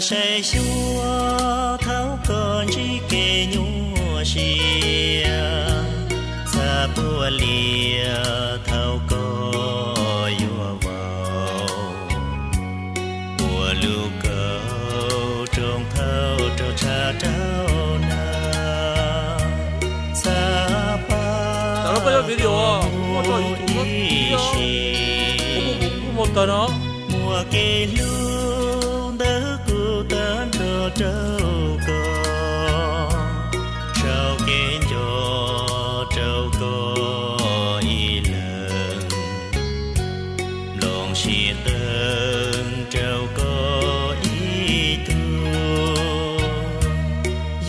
sẽ xua tháo con chỉ kê nhua xìa xa bùa lìa tháo có yua vào bùa lưu cầu trong tháo trao cha trao na xa ba 나랑 빨리 video mua cho một tờ nó mùa kê lưu đỡ cụ tán trâu trâu co trâu kén cho trâu co y lần lòng xì tân trâu co y tu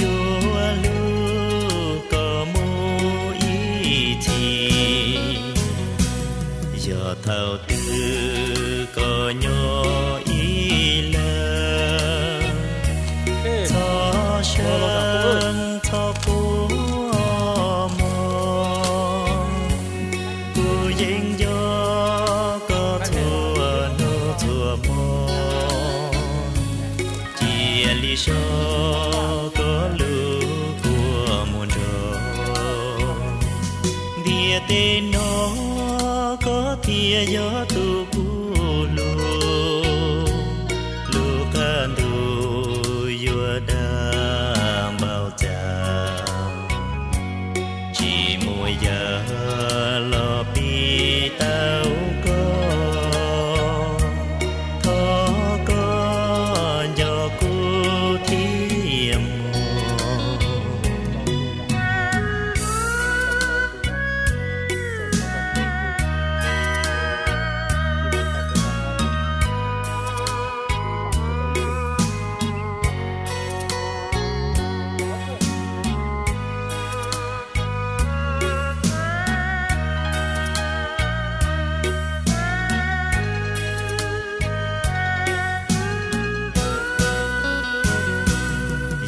yo lu co mu y chi giờ thâu tư có nhỏ y lơ cho sơn cho phú mong cô danh gió có thua nô thua mong chia ly so có lưu của muôn rồi địa tên nó có thia gió tu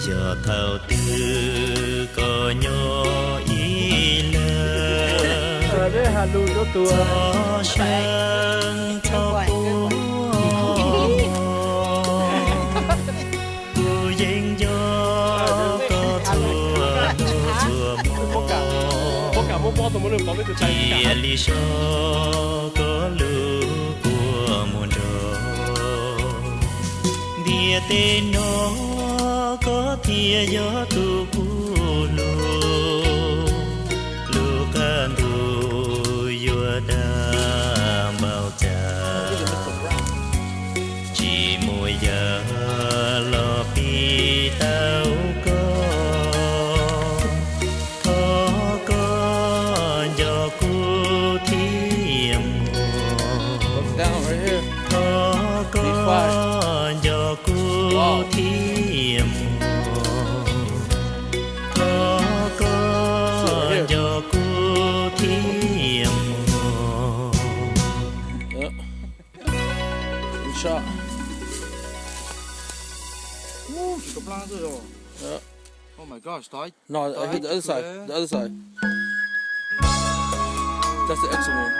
giờ thâu tư có nhỏ y lơ để hà lưu cho tôi cho sơn cho phú cô danh gió có thua nô thua mong chia ly so có lưu của muôn rồi địa tên nó có thia gió tu phú lu can tu yua đa bao cha chỉ mùi giờ lo pi tao có gió cu thiêm có gió cu thiêm Ouh, c'est comme plein de là. Yeah. Oh my gosh, tight. No, I hit the other side. The other side. That's the extra one.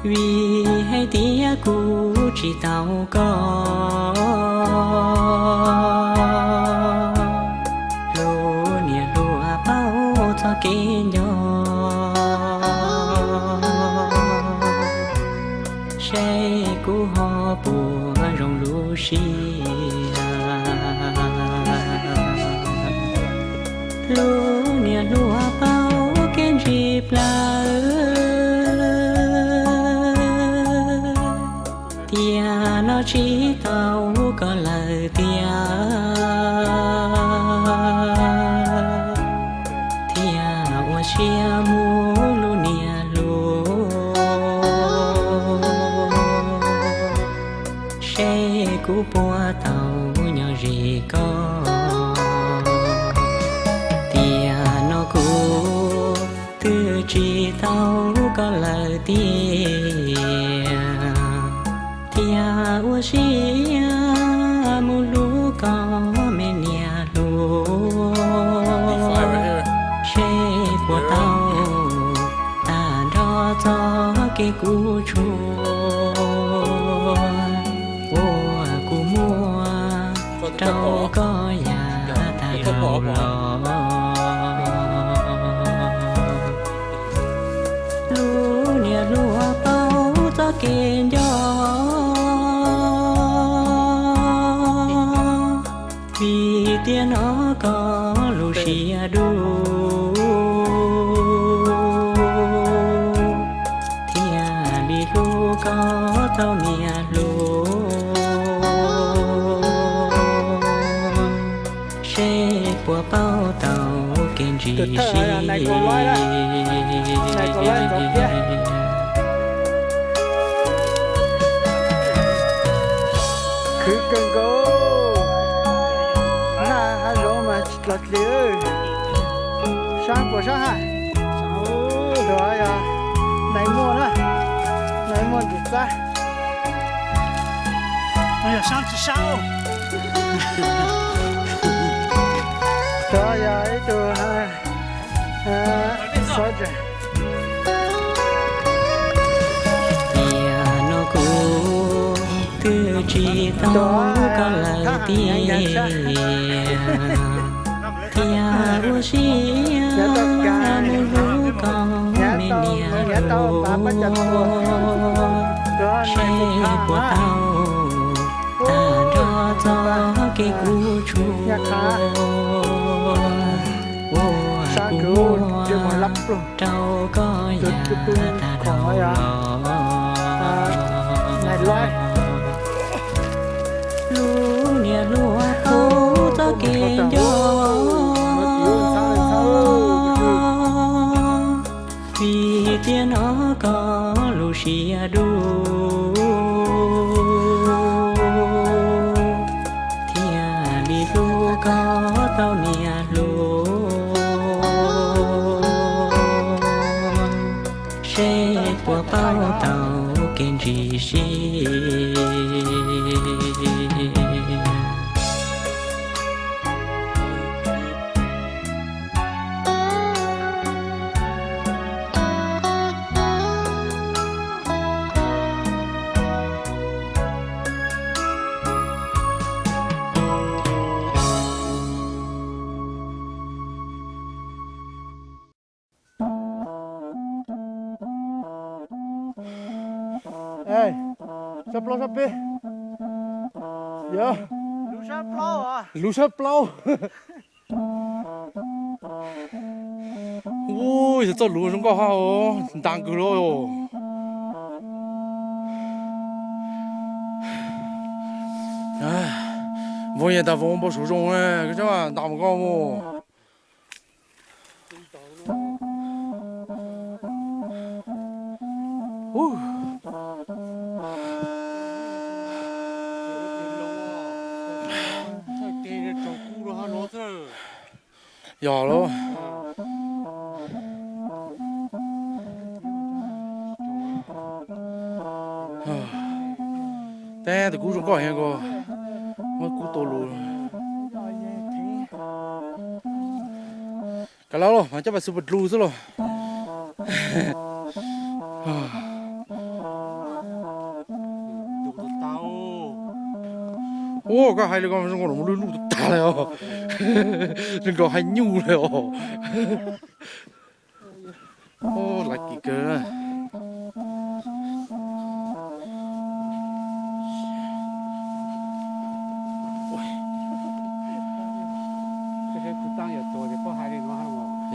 vì hay tía cũ chỉ tao có lúa nia lúa bao cho kén nhỏ say cũ họ bùa rong lúa xia lúa nia lúa bao kén dịp là tia nó chỉ tao có lời tia ua chia mua lu nia lu xe cú bùa tao nhỏ gì có tia nó cú từ chỉ tao có lời tia ua xia mu lu có mẹ nia lu xe của tao ta đó cho cái cú chua ua cú mua trâu có nhà ta đào lò lu nia lúa bao cho kén gió vì tia nó có lù xia đu thia đi lu có tao nia lu xe của bao tàu kén gì xì cứ cần go na hai lỗ mà lật lưỡi sáng của sáng hả rồi à này mua được ra bây giờ sáng thì sao rồi à ấy từ sáu giờ từ chỉ tao có lời tia ua xia mu lu có mẹ nia lu xe của tao ta đó cho cái cú chua sáng cú cứ mua chưa mà lắp luôn trâu có nhà ta đào lò này loay lúa nia lúa bao cho kén gió vì tia nó có lù xia đu thia đi lu có tao nia lu xe của bao tàu kén gì xì ê sắp lâu sắp đi giờ lũ sắp lâu à Lũ sắp lâu. Ui, thật lũ chúng có hao, đang cứ rồi. 风也大风不受重哎，个叫嘛大不高么？哦，要喽。但是古种高些个，我古多路。干了咯，俺这把是不路子了。哦，个还那个是我那么路都大了哟，这个还牛了哟。哦，来几个。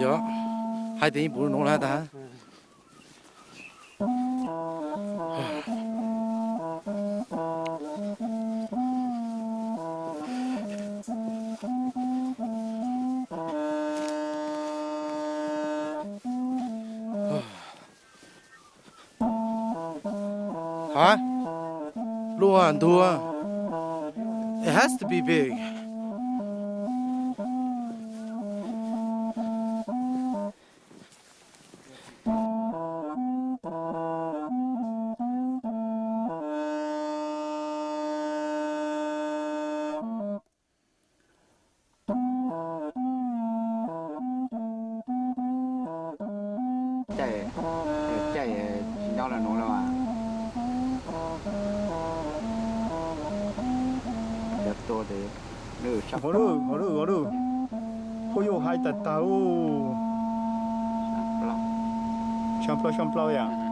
有，海淀不是弄来的。啊，路很多。It has to be big.这也新疆人弄了嘛，这多的那个上好了好了好了，哎呦还得到哦，不了。香不香不呀？